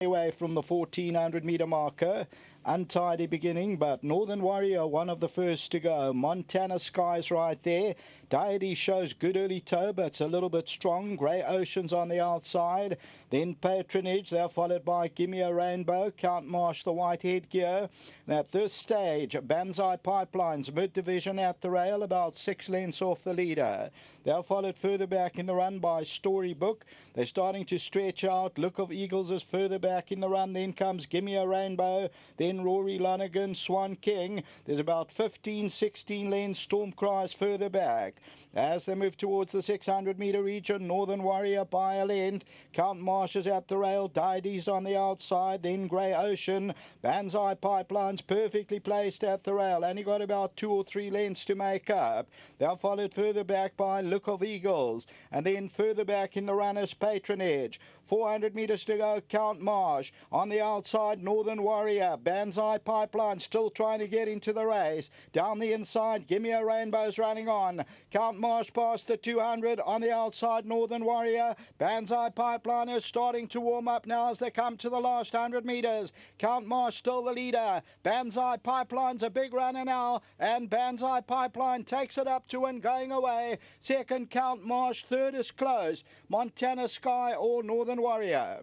away from the 1400 meter marker. Untidy beginning, but Northern Warrior, one of the first to go. Montana Sky's right there. Deity shows good early toe, but it's a little bit strong. Grey Ocean's on the outside. Then Patronage. They're followed by Gimme a Rainbow. Count Marsh, the white headgear. And at this stage, BANZAI Pipelines, mid-division at the rail, about 6 lengths off the leader. They're followed further back in the run by Storybook. They're starting to stretch out. Look of Eagles is further back in the run. Then comes Gimme a Rainbow. Then Rory Lonergan, Swan King. There's about 15, 16 lengths. Storm Cries further back. As they move towards the 600 meter region, Northern Warrior by a length. Count Marsh is at the rail. Daidi's on the outside. Then Grey Ocean. BANZAI Pipelines perfectly placed at the rail. Only got about 2 or 3 lengths to make up. They're followed further back by Look of Eagles. And then further back in the runners, Patronage. 400 metres to go, Count Marsh. On the outside, Northern Warrior. BANZAI Pipeline still trying to get into the race. Down the inside, Gimme a Rainbow's running on. Count Marsh past the 200. On the outside, Northern Warrior. BANZAI Pipeline is starting to warm up now as they come to the last 100 metres. Count Marsh still the leader. BANZAI Pipeline's a big runner now, and BANZAI Pipeline takes it up to win going away. Second, Count Marsh. Third is close. Montana Sky or Northern Warrior.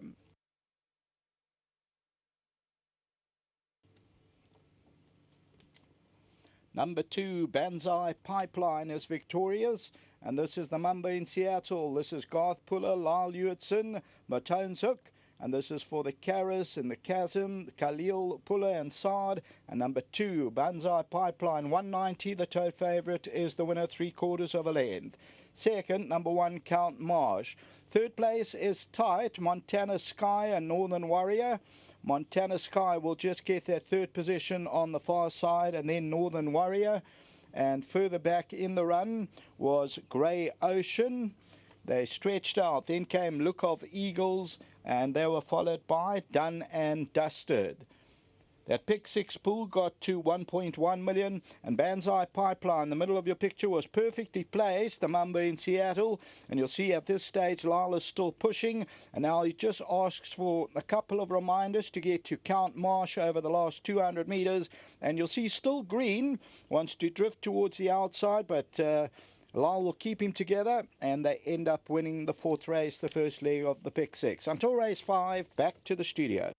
Number 2, BANZAI Pipeline is victorious. And this is the Mamba in Seattle. This is Garth Puller, Lyle Hewitson, Matones Hook. And this is for the Karis and the Chasm, Khalil Puller and Saad. And number 2, BANZAI Pipeline, 190. The tote favourite is the winner, 3/4 of a length. Second, number 1, Count Marsh. Third place is tight, Montana Sky and Northern Warrior. Montana Sky will just get that third position on the far side, and then Northern Warrior. And further back in the run was Grey Ocean. They stretched out. Then came Look of Eagles, and they were followed by Done and Dusted. That pick 6 pool got to 1.1 million, and BANZAI Pipeline, the middle of your picture, was perfectly placed, the Mamba in Seattle. And you'll see at this stage, Lyle is still pushing, and now he just asks for a couple of reminders to get to Count Marsh over the last 200 metres. And you'll see still Green wants to drift towards the outside, but Lyle will keep him together, and they end up winning the 4th race, the first leg of the pick 6. Until race 5, back to the studio.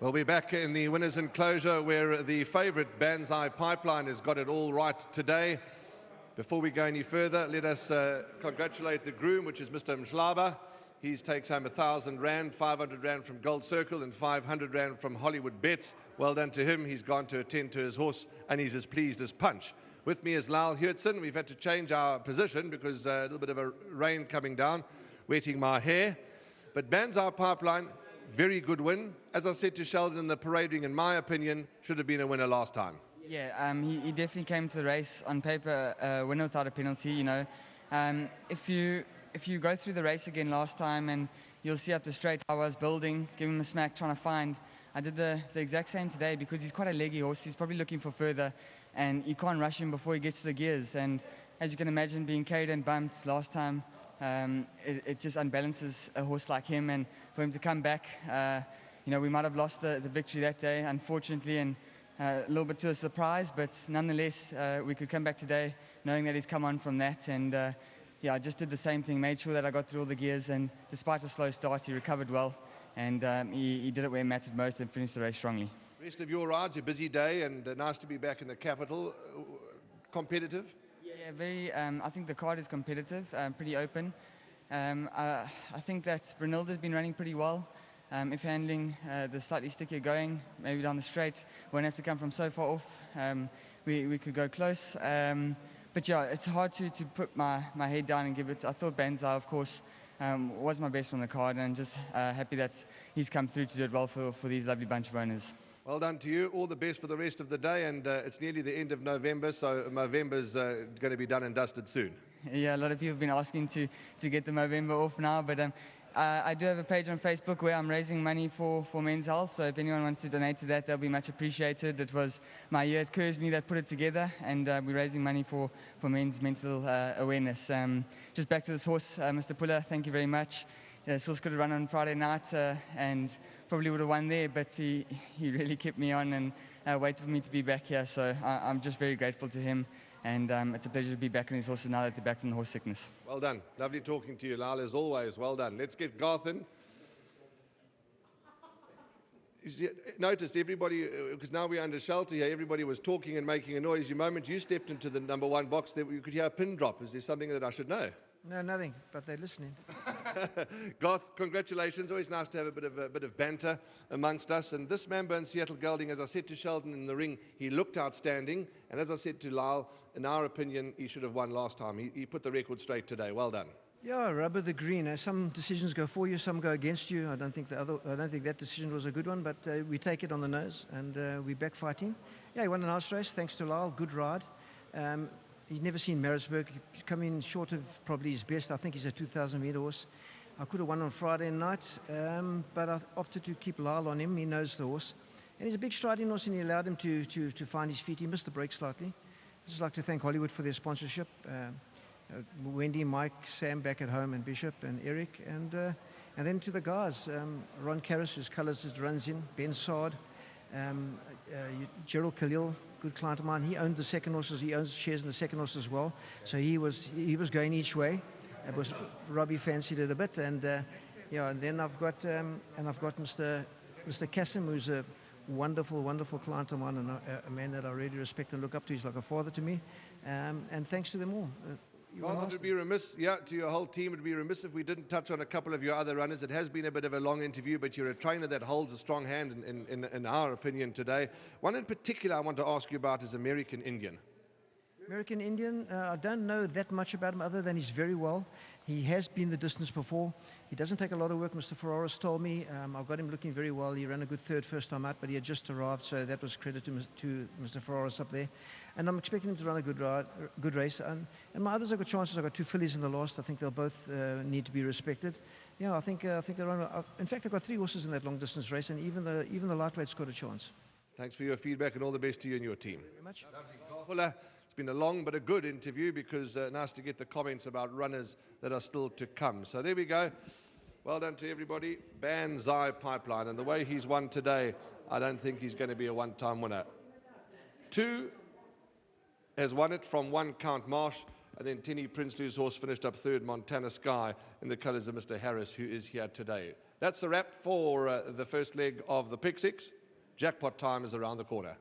We'll be back in the winners' enclosure where the favourite BANZAI Pipeline has got it all right today. Before we go any further, let us congratulate the groom, which is Mr. Mhlaba. He takes home R1,000, 500 Rand from Gold Circle and 500 Rand from Hollywoodbets. Well done to him. He's gone to attend to his horse and he's as pleased as punch. With me is Lyle Hewitson. We've had to change our position because a little bit of a rain coming down, wetting my hair. But BANZAI Pipeline, very good win. As I said to Sheldon in the parade ring, in my opinion, should have been a winner last time. Yeah, he definitely came to the race on paper, winner without a penalty. You know, if you go through the race again last time, and you'll see up the straight, I was building, giving him a smack, trying to find. I did the exact same today because he's quite a leggy horse. He's probably looking for further, and you can't rush him before he gets to the gears. And as you can imagine, being carried and bumped last time, it just unbalances a horse like him. And for him to come back, you know, we might have lost the victory that day, unfortunately, and a little bit to a surprise, but nonetheless, we could come back today knowing that he's come on from that. And yeah, I just did the same thing, made sure that I got through all the gears, and despite a slow start, he recovered well, and he did it where it mattered most and finished the race strongly. Rest of your rides, a busy day, and nice to be back in the capital. Competitive? Yeah, very. I think the card is competitive, pretty open. I think that Brunilda's been running pretty well. If handling the slightly stickier going, maybe down the straight, won't have to come from so far off. We could go close. But yeah, it's hard to put my head down and give it. I thought BANZAI, of course, was my best on the card, and just happy that he's come through to do it well for these lovely bunch of owners. Well done to you. All the best for the rest of the day, and it's nearly the end of November, so November's going to be done and dusted soon. Yeah, a lot of people have been asking to get the Movember off now, but I do have a page on Facebook where I'm raising money for men's health, so if anyone wants to donate to that, that'll be much appreciated. It was my year at Kersley that put it together, and we're raising money for men's mental awareness. Just back to this horse, Mr. Puller, thank you very much. This horse could have run on Friday night and probably would have won there, but he really kept me on and waited for me to be back here, so I'm just very grateful to him. And it's a pleasure to be back on his horses now that they're back from the horse sickness. Well done. Lovely talking to you, Lyle, as always. Well done. Let's get Garth in. Noticed everybody, because now we're under shelter here, everybody was talking and making a noise. The moment you stepped into the number 1 box, there, you could hear a pin drop. Is there something that I should know? No, nothing, but they're listening. Garth, congratulations. Always nice to have a bit of banter amongst us. And this man, Burn Seattle Gelding, as I said to Sheldon in the ring, he looked outstanding. And as I said to Lyle, in our opinion, he should have won last time. He put the record straight today. Well done. Yeah, rubber the green. Some decisions go for you, some go against you. I don't think that decision was a good one, but we take it on the nose and we're back fighting. Yeah, he won a nice race. Thanks to Lyle. Good ride. He's never seen Maritzburg. He's come in short of probably his best. I think he's a 2,000-meter horse. I could have won on Friday night, but I opted to keep Lyle on him. He knows the horse. And he's a big striding horse, and he allowed him to find his feet. He missed the break slightly. I'd just like to thank Hollywood for their sponsorship. Wendy, Mike, Sam back at home, and Bishop, and Eric. And then to the guys, Ron Karras, whose colours runs in, Ben Sard, Gerald Khalil, good client of mine. He owned the second horses. He owns shares in the second horse as well. So he was going each way. It was Robbie fancied it a bit, and yeah. And then I've got Mr. Kassim, who's a wonderful client of mine, and a man that I really respect and look up to. He's like a father to me. And thanks to them all. Well, it would be remiss, to your whole team, it would be remiss if we didn't touch on a couple of your other runners. It has been a bit of a long interview, but you're a trainer that holds a strong hand in our opinion today. One in particular I want to ask you about is American Indian. American Indian, I don't know that much about him other than he's very well. He has been the distance before. He doesn't take a lot of work, Mr. Ferraris told me. I've got him looking very well. He ran a good third first time out, but he had just arrived, so that was credit to Mr. Ferraris up there. And I'm expecting him to run a good race. And my others have got chances. I've got 2 fillies in the last. I think they'll both need to be respected. Yeah, I think they'll run. In fact, I've got 3 horses in that long distance race, and even the lightweight's got a chance. Thanks for your feedback, and all the best to you and your team. Thank you very much. It's been a long but a good interview, because nice to get the comments about runners that are still to come. So there we go. Well done to everybody. BANZAI Pipeline. And the way he's won today, I don't think he's going to be a one-time winner. 2 has won it from 1 Count Marsh. And then Tenny Prinsloo's horse finished up 3rd, Montana Sky, in the colours of Mr. Harris, who is here today. That's the wrap for the first leg of the Pick Six. Jackpot time is around the corner.